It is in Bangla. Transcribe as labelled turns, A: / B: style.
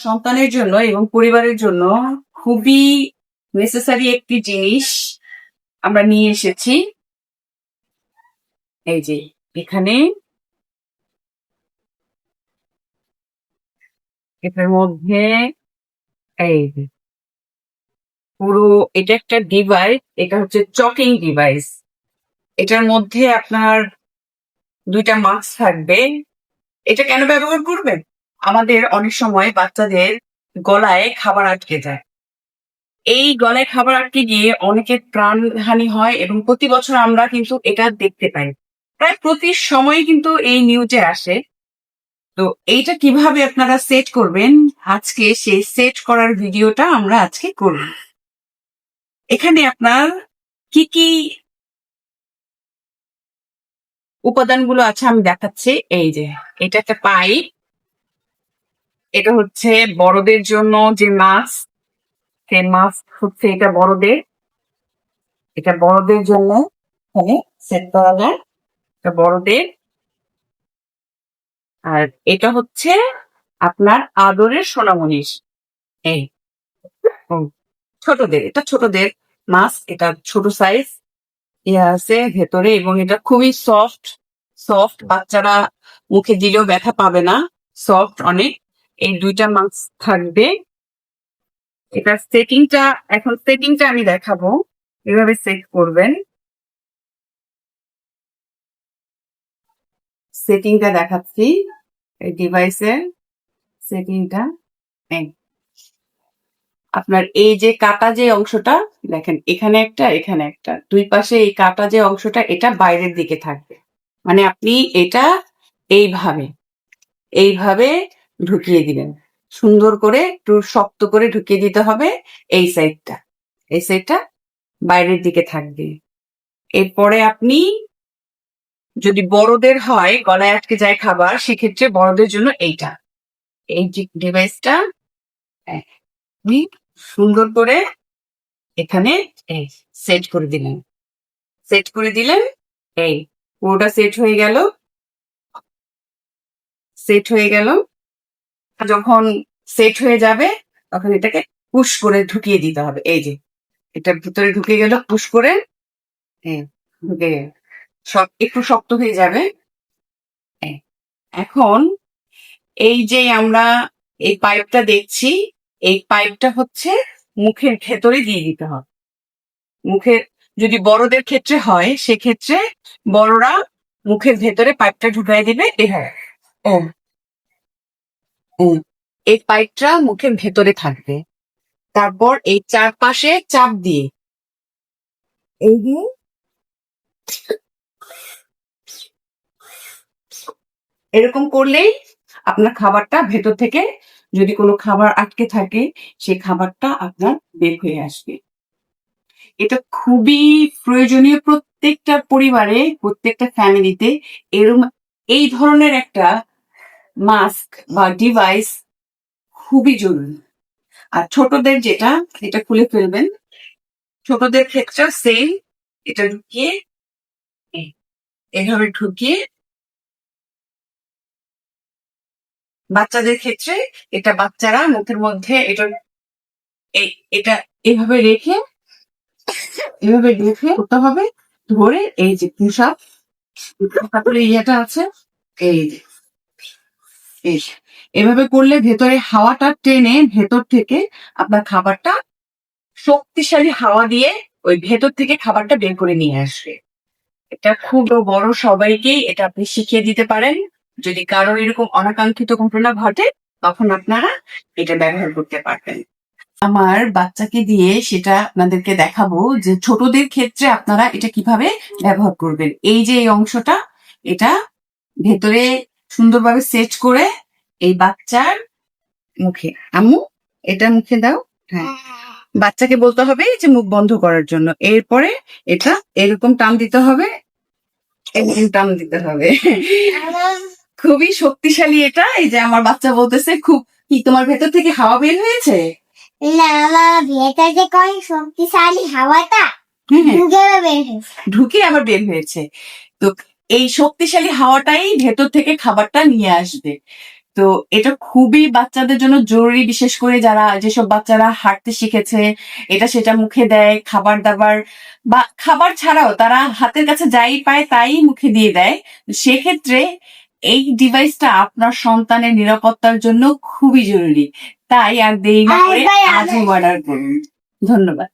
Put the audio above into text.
A: সন্তানের জন্য এবং পরিবারের জন্য খুবই নেসেসারি একটি জিনিস আমরা নিয়ে এসেছি। এই যে এখানে এটার মধ্যে এই যে পুরো এটা একটা ডিভাইস, এটা হচ্ছে চকিং ডিভাইস। এটার মধ্যে আপনার 2টা মাস্ক থাকবে। এটা কেন ব্যবহার করবেন? আমাদের অনেক সময় বাচ্চাদের গলায় খাবার আটকে যায়। এই গলায় খাবার আটকে গিয়ে অনেকের প্রাণহানি হয় এবং প্রতি বছর আমরা কিন্তু এটা দেখতে পাই। প্রায় প্রতি সময় কিন্তু এই নিউজে আসে। তো এইটা কিভাবে আপনারা সেট করবেন, আজকে সেই সেট করার ভিডিওটা আমরা আজকে করব। এখানে আপনার কি কি উপাদানগুলো আছে আমি দেখাচ্ছি। এই যে এটা একটা পাইপ, এটা হচ্ছে বড়দের জন্য যে মাস্ক, সেই মাস্ক হচ্ছে এটা বড়দের, এটা বড়দের জন্য এখানে সেট করা যায়, এটা বড়দের। আর এটা হচ্ছে আপনার আদরের সোনামণির, এই ছোটদের, এটা ছোটদের মাস্ক, এটা ছোট সাইজ ইয়ে আছে ভেতরে এবং এটা খুবই সফট। সফট, বাচ্চারা মুখে দিলেও ব্যথা পাবে না, সফট অনেক। এই 2টা মাস্ক থাকবে। এটা সেটিংটা, এখন সেটিংটা আমি দেখাবো এভাবে সেট করবেন। সেটিংটা দেখাচ্ছি, এই ডিভাইসের সেটিংটা। আপনার এই যে কাটা যে অংশটা দেখেন, এখানে একটা এখানে একটা, দুই পাশে এই কাটা যে অংশটা এটা বাইরের দিকে থাকবে। মানে আপনি এটা এইভাবে এইভাবে ঢুকিয়ে দিবেন, সুন্দর করে একটু শক্ত করে ঢুকিয়ে দিতে হবে। এই সাইডটা, এই সাইডটা বাইরের দিকে থাকবে। এরপরে আপনি যদি বড়দের হয় গলায় আটকে যায় খাবার, সেক্ষেত্রে বড়দের জন্য এইটা, এই যে ডিভাইসটা আপনি সুন্দর করে এখানে এই সেট করে দিলেন, সেট করে দিলেন। এই পুরোটা সেট হয়ে গেল, সেট হয়ে গেল। যখন সেট হয়ে যাবে তখন এটাকে পুশ করে ঢুকিয়ে দিতে হবে। এই যে এটার ভিতরে ঢুকে গেল, পুশ করে ঢুকে গেল, সব একটু শক্ত হয়ে যাবে। এই, এখন এই যে আমরা এই পাইপটা দেখছি, এই পাইপটা হচ্ছে মুখের ভেতরে দিয়ে দিতে হবে। মুখের, যদি বড়দের ক্ষেত্রে হয় সেক্ষেত্রে বড়রা মুখের ভেতরে পাইপটা ঢুকাই দিবে। এই পাইপটা মুখের ভেতরে থাকবে। তারপর এই চারপাশে চাপ দিয়ে এই দিয়ে এরকম করলেই আপনার খাবারটা ভেতর থেকে, যদি কোনো খাবার আটকে থাকে সেই খাবারটা আপনার বের হয়ে আসবে। এটা খুবই প্রয়োজনীয়, প্রত্যেকটা পরিবারে, প্রত্যেকটা ফ্যামিলিতে এরকম এই ধরনের একটা মাস্ক বা ডিভাইস খুবই জরুরি। আর ছোটদের যেটা, এটা খুলে ফেলবেন। ছোটদের ক্ষেত্রে সেম, এটা ঢুকিয়ে এভাবে ঢুকিয়ে, বাচ্চাদের ক্ষেত্রে এটা বাচ্চারা মুখের মধ্যে এটা এটা এভাবে রেখে, এভাবে রেখে করতে হবে, ধরে এই যে পুশ-আপ, তারপরে ইয়েটা আছে এই যে এই এভাবে করলে ভেতরে হাওয়াটা টেনে ভেতর থেকে আপনার খাবারটা শক্তিশালী হাওয়া দিয়ে ওই ভেতর থেকে খাবারটা বের করে নিয়ে আসবে। এটা খুব বড়, সবাইকেই এটা আপনি শিখিয়ে দিতে পারেন। যদি কারোর এরকম অনাকাঙ্ক্ষিত ঘটনা ঘটে তখন আপনারা এটা ব্যবহার করতে পারবেন। আমার বাচ্চাকে দিয়ে সেটা আপনাদেরকে দেখাবো যে ছোটদের ক্ষেত্রে আপনারা এটা কিভাবে ব্যবহার করবেন। এই যে এই অংশটা, এটা ভেতরে সুন্দরভাবে সেট করে এই বাচ্চার মুখে, আম্মু এটা মুখে দাও, হ্যাঁ, বাচ্চাকে বলতে হবে যে মুখ বন্ধ করার জন্য। এরপরে এটা এরকম টান দিতে হবে, এরকম টান দিতে হবে। খুবই শক্তিশালী এটা। এই যে আমার বাচ্চা বলতেছে, খুব কি তোমার ভেতর থেকে হাওয়া বের হয়েছে?
B: না, আমার ভেতর যে কয় শক্তিশালী হাওয়াটা
A: ঢুকে আবার বের হয়েছে। তো এই শক্তিশালী হাওয়াটাই ভেতর থেকে খাবারটা নিয়ে আসবে। তো এটা খুবই বাচ্চাদের জন্য জরুরি, বিশেষ করে যেসব বাচ্চারা হাঁটতে শিখেছে, এটা সেটা মুখে দেয়, খাবার দাবার বা খাবার ছাড়াও তারা হাতের কাছে যাই পায় তাই মুখে দিয়ে দেয়। সেক্ষেত্রে এই ডিভাইসটা আপনার সন্তানের নিরাপত্তার জন্য খুবই জরুরি। তাই আর দেরি না করে আজই অর্ডার করুন। ধন্যবাদ।